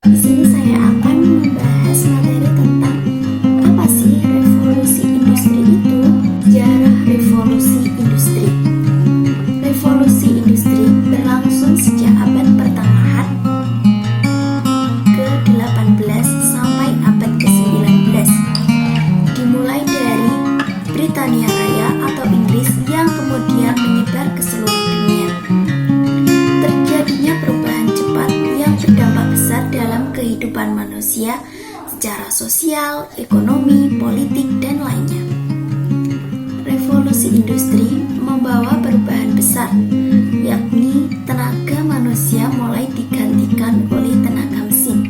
Di sini saya akan membahas materi tentang apa sih revolusi industri itu. Sejarah revolusi industri. Revolusi industri berlangsung sejak abad pertengahan ke-18 sampai abad ke-19. Dimulai dari Britania Raya atau Inggris yang kemudian menyebar ke seluruh dunia. Terjadinya perubahan cepat yang berdampak besar dalam kehidupan manusia secara sosial, ekonomi, politik, dan lainnya. Revolusi industri membawa perubahan besar, yakni tenaga manusia mulai digantikan oleh tenaga mesin.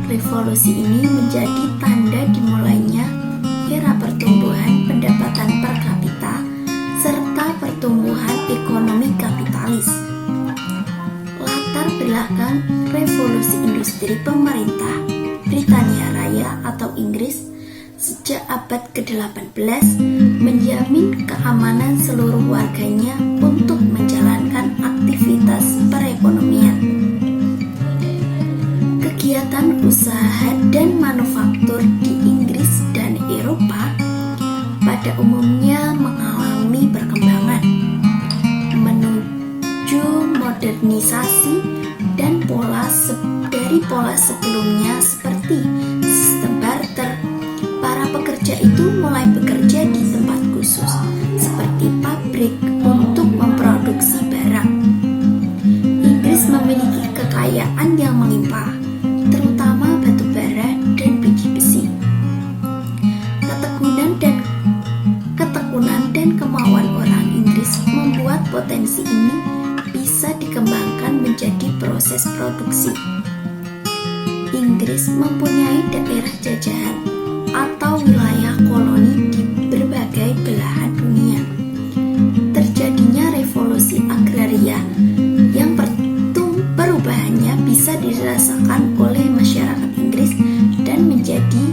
Revolusi ini menjadi tanda dimulainya era pertumbuhan pendapatan per kapita serta pertumbuhan ekonomi kapitalis. Latar belakang revolusi industri: pemerintah Britania Raya atau Inggris sejak abad ke-18 menjamin keamanan seluruh warganya untuk menjalankan aktivitas perekonomian. Kegiatan usaha dan manufaktur di Inggris dan Eropa pada umumnya mengalami perkembangan menuju modernisasi dan dari pola sebelumnya seperti sistem barter. Para pekerja itu mulai bekerja di tempat khusus seperti pabrik untuk memproduksi barang. Inggris memiliki kekayaan yang melimpah, terutama batu bara dan biji besi. Ketekunan dan kemauan orang Inggris membuat potensi ini bisa dikembangkan menjadi proses produksi. Inggris mempunyai daerah jajahan atau wilayah koloni di berbagai belahan dunia. Terjadinya revolusi agraria yang perubahannya bisa dirasakan oleh masyarakat Inggris dan menjadi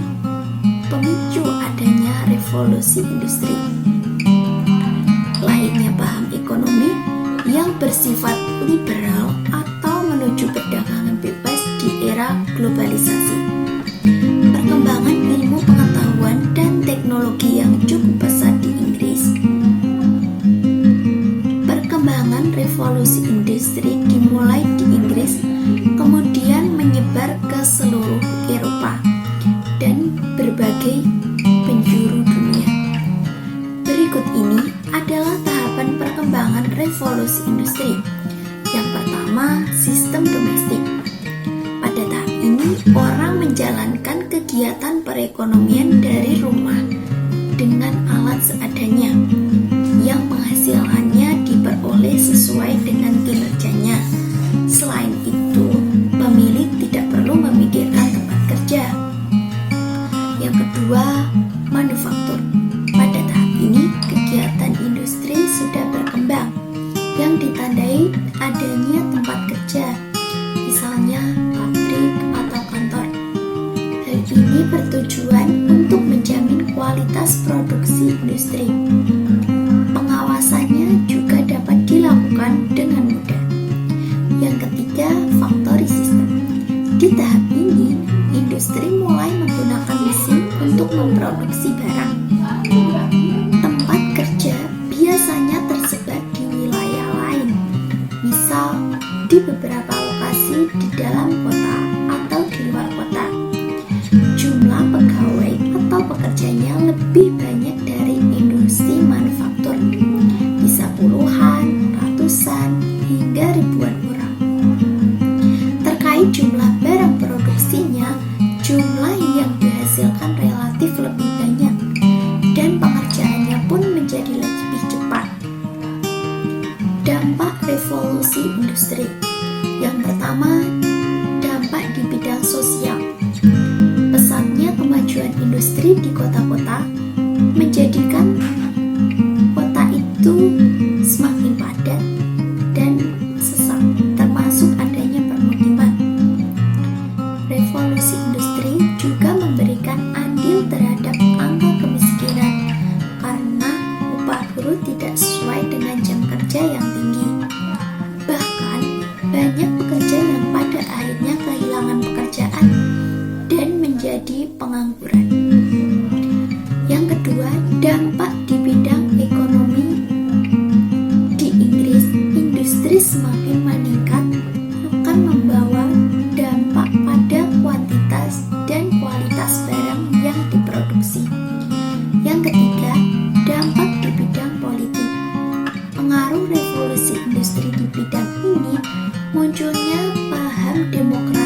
pemicu adanya revolusi industri. Lahirnya paham ekonomi yang bersifat liberal atau menuju perdagangan bebas di era globalisasi. Perkembangan ilmu pengetahuan dan teknologi yang cukup pesat di Inggris. Perkembangan revolusi industri dimulai di Inggris, kemudian menyebar ke seluruh Eropa dan berbagai penjuru dunia. Berikut ini adalah tahapan perkembangan revolusi industri. Yang pertama, sistem domestik. Pada tahap ini, orang menjalankan kegiatan perekonomian dari rumah dengan alat seadanya, yang penghasilannya diperoleh sesuai dengan kinerjanya. Selain itu, pemilik tidak perlu memikirkan tempat kerja. Yang kedua, manufaktur. Pada tahap ini, kegiatan industri sudah berkembang, yang ditandai adanya tempat kerja, misalnya pabrik atau kantor. Hal ini bertujuan untuk menjamin kualitas produksi industri. Pengawasannya juga dapat dilakukan dengan mudah. Yang ketiga, factory system. Di tahap ini, industri mulai menggunakan mesin untuk memproduksi barang. Tempat kerja biasanya tersebar di wilayah lain, misal di beberapa lokasi di dalam kota atau di luar kota. Jumlah pegawai atau pekerjanya lebih banyak dari industri manufaktur, bisa puluhan, ratusan, hingga ribuan orang. Terkait jumlah barang produksinya, jumlah yang dihasilkan relatif lebih banyak dalam demokrasi